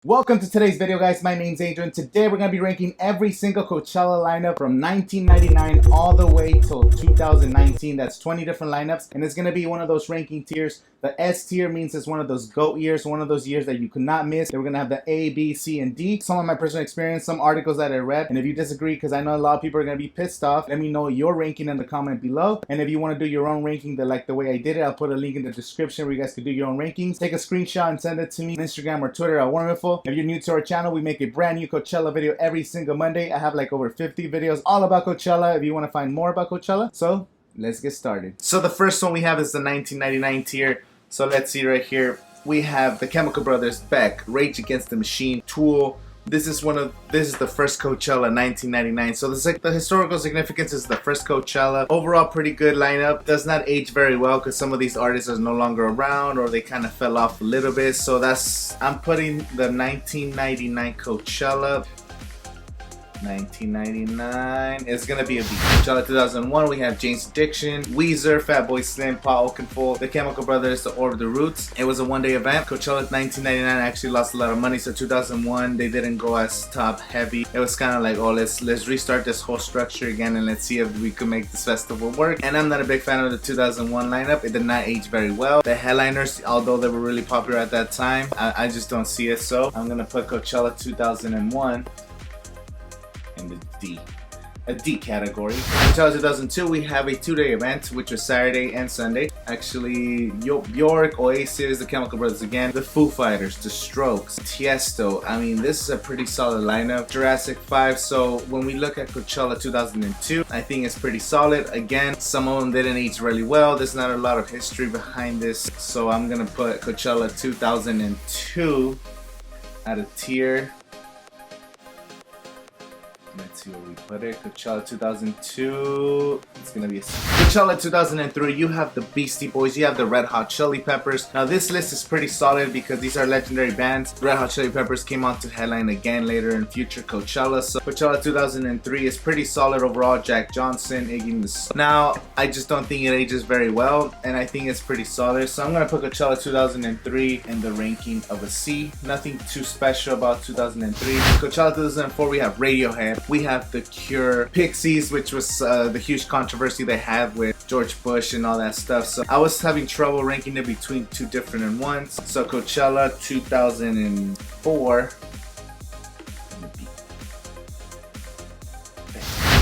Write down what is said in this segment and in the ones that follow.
Welcome to today's video, guys. My name's Adrian. Today we're going to be ranking every single Coachella lineup from 1999 all the way till 2019. That's 20 different lineups, and it's going to be one of those ranking tiers. The S tier means it's one of those GOAT years, one of those years that you could not miss. Then we're going to have the A, B, C, and D. Some of my personal experience, some articles that I read, and if you disagree, because I know a lot of people are going to be pissed off, let me know your ranking in the comment below. And if you want to do your own ranking like the way I did it, I'll put a link in the description where you guys can do your own rankings. Take a screenshot and send it to me on Instagram or Twitter at Wonderful. If you're new to our channel, we make a brand new Coachella video every single Monday. I have like over 50 videos all about Coachella if you want to find more about Coachella. So let's get started. So the first one we have is the 1999 tier. So let's see right here. We have the Chemical Brothers, Beck, Rage Against the Machine, Tool. This is the first Coachella, 1999. So this, like, the historical significance is the first Coachella. Overall, pretty good lineup. Does not age very well because some of these artists are no longer around or they kind of fell off a little bit. So I'm putting the 1999 Coachella. 1999 is gonna be a beat. Coachella 2001, we have Jane's Addiction, Weezer, Fatboy Slim, Paul Oakenfold, the Chemical Brothers, The Orb, The Roots. It was a one-day event. Coachella 1999 actually lost a lot of money, so 2001 they didn't go as top heavy. It was kind of like, oh, let's restart this whole structure again and let's see if we could make this festival work. And I'm not a big fan of the 2001 lineup. It did not age very well. The headliners, although they were really popular at that time, I just don't see it. So I'm gonna put Coachella 2001 in the D category. Until 2002, we have a two-day event, which was Saturday and Sunday. Actually, Bjork, Oasis, the Chemical Brothers again, the Foo Fighters, the Strokes, Tiesto. I mean, this is a pretty solid lineup. Jurassic 5. So when we look at Coachella 2002, I think it's pretty solid. Again, some of them didn't age really well. There's not a lot of history behind this, so I'm gonna put Coachella 2002 at a tier. Let's see where we put it. Coachella 2002. It's gonna be a Coachella 2003. You have the Beastie Boys. You have the Red Hot Chili Peppers. Now this list is pretty solid because these are legendary bands. Red Hot Chili Peppers came on to headline again later in future Coachella. So Coachella 2003 is pretty solid overall. Jack Johnson, Iggy. Now I just don't think it ages very well, and I think it's pretty solid. So I'm gonna put Coachella 2003 in the ranking of a C. Nothing too special about 2003. Coachella 2004. We have Radiohead. We have The Cure, Pixies, which was the huge controversy they had with George Bush and all that stuff. So I was having trouble ranking it between two different ones. So Coachella 2004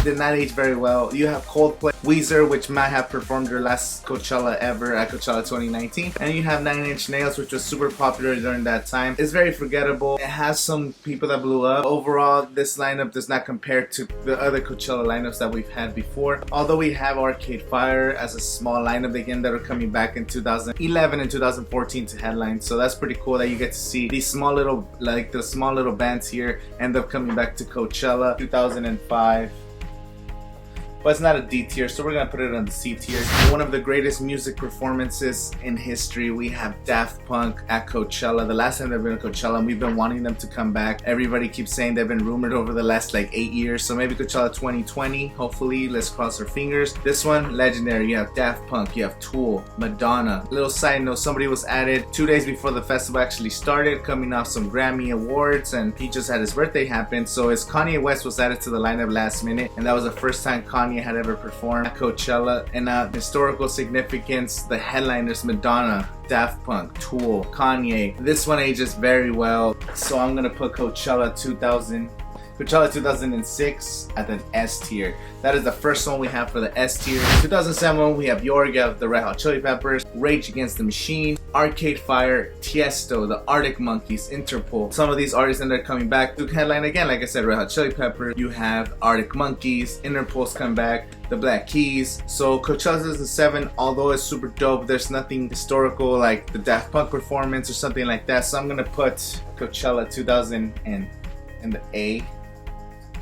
did not age very well. You have Coldplay, Weezer, which might have performed their last Coachella ever at Coachella 2019, and you have 9 Inch Nails, which was super popular during that time. It's very forgettable. It has some people that blew up. Overall, this lineup does not compare to the other Coachella lineups that we've had before. Although we have Arcade Fire as a small lineup again that are coming back in 2011 and 2014 to headline, so that's pretty cool that you get to see these small little bands here end up coming back to Coachella 2005. But it's not a D tier, so we're gonna put it on the C tier. One of the greatest music performances in history. We have Daft Punk at Coachella. The last time they've been at Coachella, and we've been wanting them to come back. Everybody keeps saying they've been rumored over the last like 8 years, so maybe Coachella 2020. Hopefully, let's cross our fingers. This one, legendary. You have Daft Punk, you have Tool, Madonna. Little side note, somebody was added 2 days before the festival actually started, coming off some Grammy awards, and he just had his birthday happen. So his Kanye West was added to the lineup last minute, and that was the first time Kanye had ever performed at Coachella. And historical significance, the headliners: Madonna, Daft Punk, Tool, Kanye. This one ages very well, so I'm gonna put Coachella 2006 at the S tier. That is the first one we have for the S tier. 2007, we have Bjork, the Red Hot Chili Peppers, Rage Against the Machine, Arcade Fire, Tiesto, the Arctic Monkeys, Interpol. Some of these artists end up coming back to headline again. Like I said, Red Hot Chili Peppers, you have Arctic Monkeys, Interpol's come back, the Black Keys. So Coachella 2007, although it's super dope, there's nothing historical like the Daft Punk performance or something like that. So I'm gonna put Coachella 2000 in the A.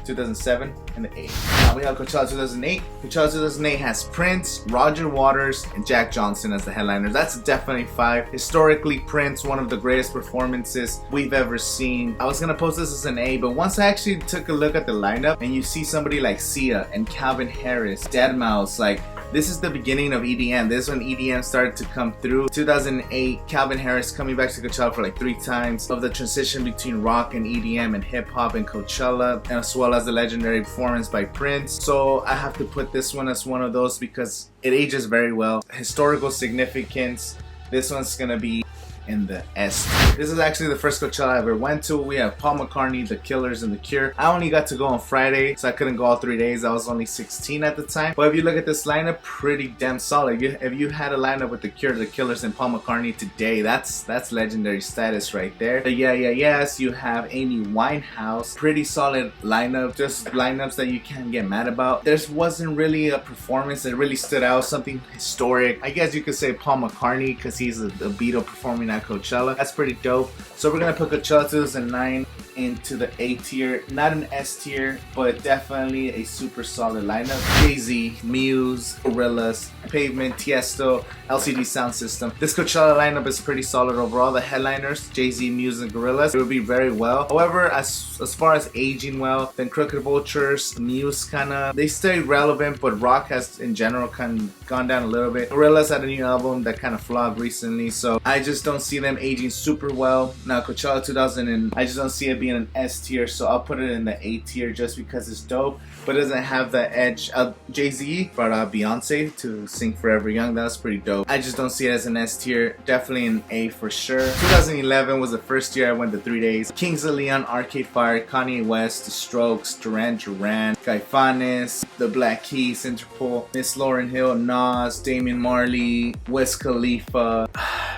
2007 and the A. Now we have Coachella 2008. Coachella 2008 has Prince, Roger Waters, and Jack Johnson as the headliners. That's definitely 5. Historically, Prince, one of the greatest performances we've ever seen. I was gonna post this as an A, but once I actually took a look at the lineup and you see somebody like Sia and Calvin Harris, Deadmau5, like This is the beginning of EDM. This is when EDM started to come through. 2008, Calvin Harris coming back to Coachella for like 3 times, of the transition between rock and EDM and hip hop and Coachella, as well as the legendary performance by Prince. So I have to put this one as one of those because it ages very well. Historical significance, this one's gonna be in the S. This is actually the first Coachella I ever went to. We have Paul McCartney, The Killers, and The Cure. I only got to go on Friday, so I couldn't go all 3 days. I was only 16 at the time. But if you look at this lineup, pretty damn solid. If you had a lineup with The Cure, The Killers, and Paul McCartney today, that's legendary status right there. The Yes, you have Amy Winehouse. Pretty solid lineup. Just lineups that you can't get mad about. There wasn't really a performance that really stood out, something historic. I guess you could say Paul McCartney because he's a Beatle performing at Coachella. That's pretty dope. So we're gonna put Coachella 2009 into the A tier, not an S tier, but definitely a super solid lineup. Jay-Z, Muse, Gorillaz, Pavement, Tiesto, LCD Sound System. This Coachella lineup is pretty solid overall. The headliners, Jay-Z, Muse, and Gorillaz, it would be very well. However, as far as aging well, then Crooked Vultures, Muse they stay relevant, but rock has in general kind of gone down a little bit. Gorillaz had a new album that kind of flopped recently, so I just don't see them aging super well. Now Coachella 2000, I just don't see it being an S tier, so I'll put it in the A tier just because it's dope, but it doesn't have the edge. Jay-Z brought out Beyonce to sing Forever Young. That was pretty dope. I just don't see it as an S tier. Definitely an A for sure. 2011 was the first year I went to 3 days. Kings of Leon, Arcade Fire, Kanye West, The Strokes, Duran Duran, Caifanes, The Black Keys, Interpol, Miss Lauryn Hill, Nas, Damian Marley, Wiz Khalifa,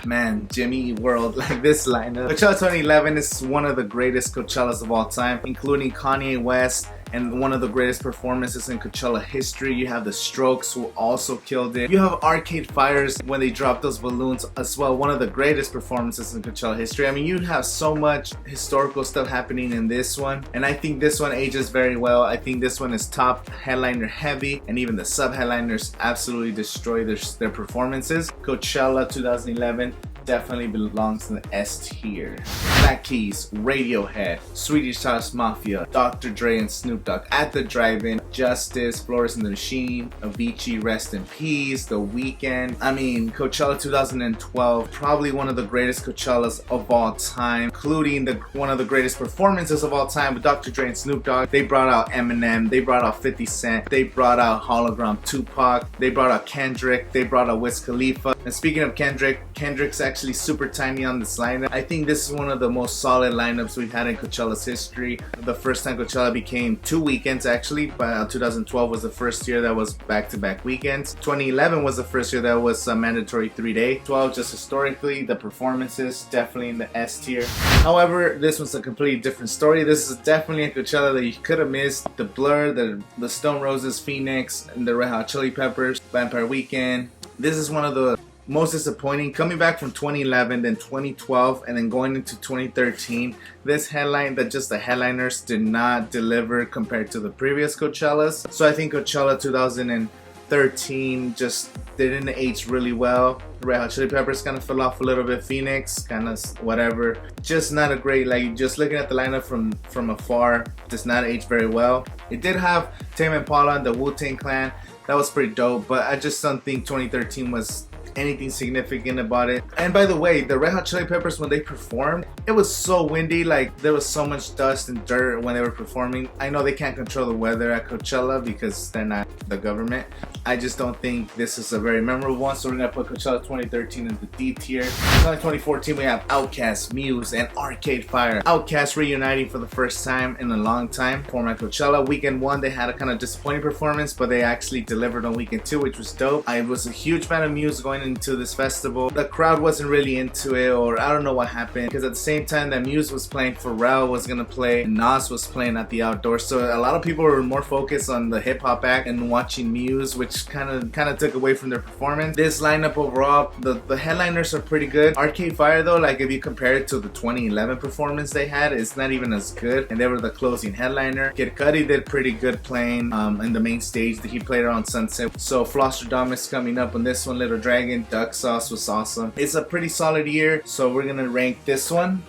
man, Jimmy Eat World. Like this lineup. Coachella 2011 is one of the greatest Coachellas of all time, including Kanye West, and one of the greatest performances in Coachella history. You have The Strokes, who also killed it. You have Arcade Fires when they dropped those balloons as well. One of the greatest performances in Coachella history. I mean, you have so much historical stuff happening in this one, and I think this one ages very well. I think this one is top headliner heavy, and even the sub headliners absolutely destroy their performances. Coachella 2011 definitely belongs in the S tier. Black Keys, Radiohead, Swedish House Mafia, Dr. Dre and Snoop Dogg at the Drive-In, Justice, Flores and the Machine, Avicii, Rest in Peace, The Weeknd. I mean, Coachella 2012, probably one of the greatest Coachellas of all time, including one of the greatest performances of all time with Dr. Dre and Snoop Dogg. They brought out Eminem, they brought out 50 Cent, they brought out Hologram Tupac, they brought out Kendrick, they brought out Wiz Khalifa. And speaking of Kendrick's actually super tiny on this lineup. I think this is one of the most solid lineups we've had in Coachella's history. The first time Coachella became 2 weekends actually, but 2012 was the first year that was back-to-back weekends. 2011 was the first year that was a mandatory 3-day. 12, just historically, the performances definitely in the S tier. However, this was a completely different story. This is definitely a Coachella that you could have missed. The Blur, the Stone Roses, Phoenix, and the Red Hot Chili Peppers, Vampire Weekend. This is one of the most disappointing. Coming back from 2011, then 2012, and then going into 2013, this headline that just the headliners did not deliver compared to the previous Coachellas. So I think Coachella 2013 just didn't age really well. Red Hot Chili Peppers kind of fell off a little bit. Phoenix, kind of whatever. Just not a great, like, just looking at the lineup from afar, does not age very well. It did have Tame Impala and the Wu-Tang Clan. That was pretty dope, but I just don't think 2013 was anything significant about it. And by the way, the Red Hot Chili Peppers, when they performed, it was so windy, like there was so much dust and dirt when they were performing. I know they can't control the weather at Coachella because they're not the government. I just don't think this is a very memorable one, so we're gonna put Coachella 2013 in the D tier. In 2014, we have Outkast, Muse, and Arcade Fire. Outkast reuniting for the first time in a long time. Format Coachella. Weekend 1, they had a kind of disappointing performance, but they actually delivered on Weekend 2, which was dope. I was a huge fan of Muse going into this festival. The crowd wasn't really into it, or I don't know what happened, because at the same time that Muse was playing, Pharrell was gonna play, and Nas was playing at the outdoor, so a lot of people were more focused on the hip-hop act and watching Muse, which kind of took away from their performance. This lineup overall, the headliners are pretty good. Arcade Fire though, like if you compare it to the 2011 performance they had, it's not even as good, and they were the closing headliner. Kid Cudi did pretty good playing in the main stage. He played around Sunset. So Flosstradamus coming up on this one. Little Dragon, Duck Sauce was awesome. It's a pretty solid year, so we're gonna rank this one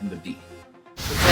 in the B.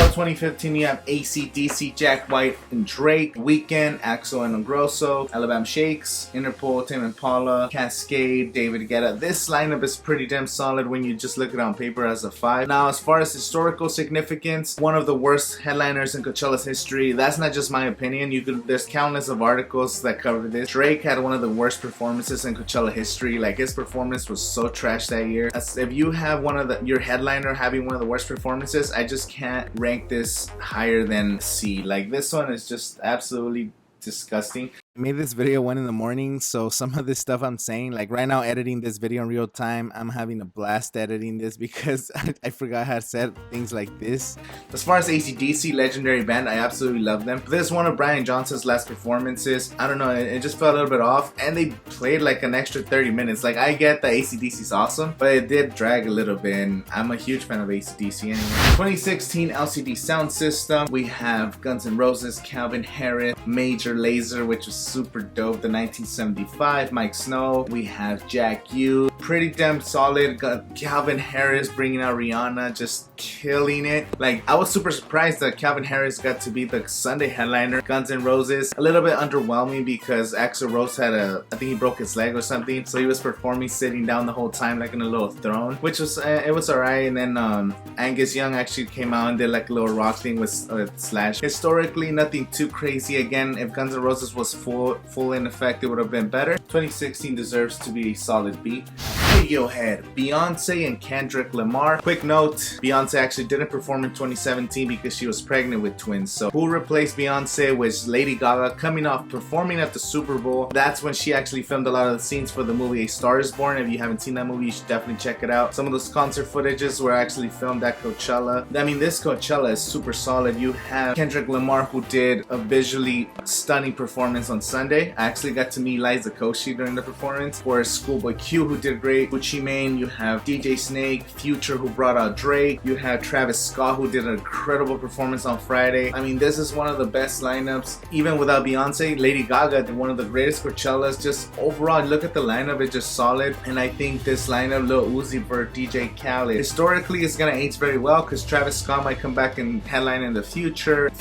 2015, you have AC/DC, Jack White and Drake, Weeknd, Axel and Ingrosso, Alabama Shakes, Interpol, Tame Impala, Cascade, David Guetta. This lineup is pretty damn solid when you just look at it on paper as a 5. Now, as far as historical significance, one of the worst headliners in Coachella's history. That's not just my opinion. There's countless of articles that cover this. Drake had one of the worst performances in Coachella history. Like, his performance was so trash that year. If you have your headliner having one of the worst performances, I just can't rank this higher than C. Like, this one is just absolutely disgusting. I made this video 1 in the morning, so some of this stuff I'm saying, like right now editing this video in real time, I'm having a blast editing this because I forgot how to say things like this. As far as AC/DC, legendary band, I absolutely love them. This is one of Brian Johnson's last performances. I don't know, it just felt a little bit off, and they played like an extra 30 minutes. Like, I get that AC/DC is awesome, but it did drag a little bit, and I'm a huge fan of AC/DC anyway. 2016 LCD Sound System, we have Guns N' Roses, Calvin Harris, Major Lazer, which was super dope. The 1975, Mike Snow. We have Jack U. Pretty damn solid. Got Calvin Harris bringing out Rihanna, just killing it. Like, I was super surprised that Calvin Harris got to be the Sunday headliner. Guns N' Roses, a little bit underwhelming because Axl Rose had I think he broke his leg or something, so he was performing sitting down the whole time like in a little throne, which was it was alright. And then Angus Young actually came out and did like a little rock thing with Slash. Historically, nothing too crazy. Again, if Guns N' Roses was full in effect, it would have been better. 2016 deserves to be a solid B. Radiohead, Beyonce and Kendrick Lamar. Quick note, Beyonce actually didn't perform in 2017 because she was pregnant with twins. So who replaced Beyonce was Lady Gaga, coming off performing at the Super Bowl. That's when she actually filmed a lot of the scenes for the movie A Star Is Born. If you haven't seen that movie, you should definitely check it out. Some of those concert footages were actually filmed at Coachella. I mean, this Coachella is super solid. You have Kendrick Lamar, who did a visually stunning performance on Sunday. I actually got to meet Liza Koshy during the performance. For Schoolboy Q, who did great. Gucci Mane, you have DJ Snake, Future, who brought out Drake. You have Travis Scott, who did an incredible performance on Friday. I mean, this is one of the best lineups. Even without Beyonce, Lady Gaga did one of the greatest Coachellas. Just overall, look at the lineup, it's just solid. And I think this lineup, Lil Uzi Vert, DJ Khaled, historically it's gonna age very well because Travis Scott might come back and headline in the future.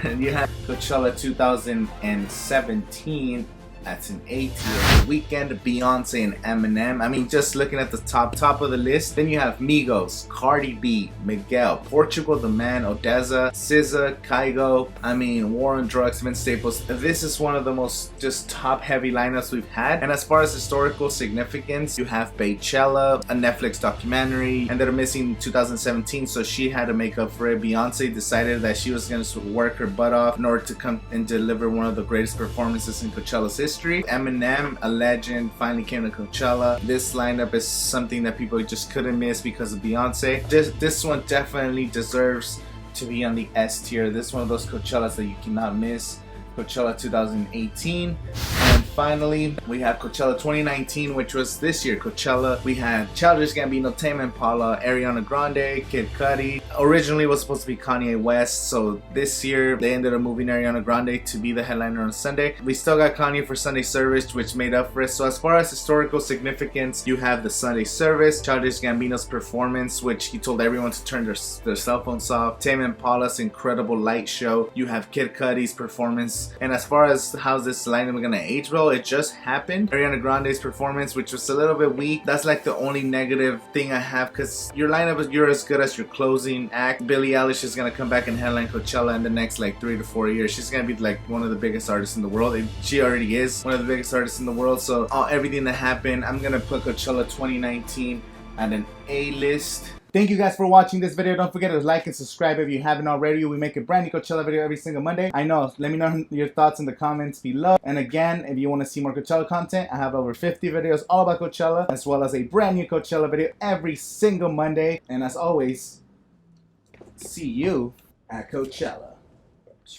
And you have Coachella 2017. That's an A tier. The Weeknd, Beyonce, and Eminem. I mean, just looking at the top of the list. Then you have Migos, Cardi B, Miguel, Portugal the Man, Odessa, SZA, Kygo. I mean, War on Drugs, Vince Staples. This is one of the most just top-heavy lineups we've had. And as far as historical significance, you have Coachella, a Netflix documentary, and they're missing 2017, so she had to make up for it. Beyonce decided that she was going to work her butt off in order to come and deliver one of the greatest performances in Coachella's history. Eminem, a legend, finally came to Coachella. This lineup is something that people just couldn't miss because of Beyonce. This one definitely deserves to be on the S tier. This is one of those Coachellas that you cannot miss. Coachella 2018. And finally, we have Coachella 2019, which was this year. Coachella, we had Childish Gambino, Tame Impala, Ariana Grande, Kid Cudi. Originally it was supposed to be Kanye West, so this year they ended up moving Ariana Grande to be the headliner on Sunday. We still got Kanye for Sunday Service, which made up for it. So as far as historical significance, you have the Sunday Service, Childish Gambino's performance, which he told everyone to turn their cell phones off, Tame Impala's incredible light show, you have Kid Cudi's performance. And as far as how's this lineup gonna age well, it just happened. Ariana Grande's performance, which was a little bit weak. That's like the only negative thing I have, because your lineup is you're as good as your closing act. Billie Eilish is gonna come back and headline Coachella in the next like 3 to 4 years. She's gonna be like one of the biggest artists in the world. She already is one of the biggest artists in the world. So everything that happened, I'm gonna put Coachella 2019 at an A list. Thank you guys for watching this video. Don't forget to like and subscribe if you haven't already. We make a brand new Coachella video every single Monday. I know. Let me know your thoughts in the comments below. And again, if you want to see more Coachella content, I have over 50 videos all about Coachella, as well as a brand new Coachella video every single Monday. And as always, see you at Coachella.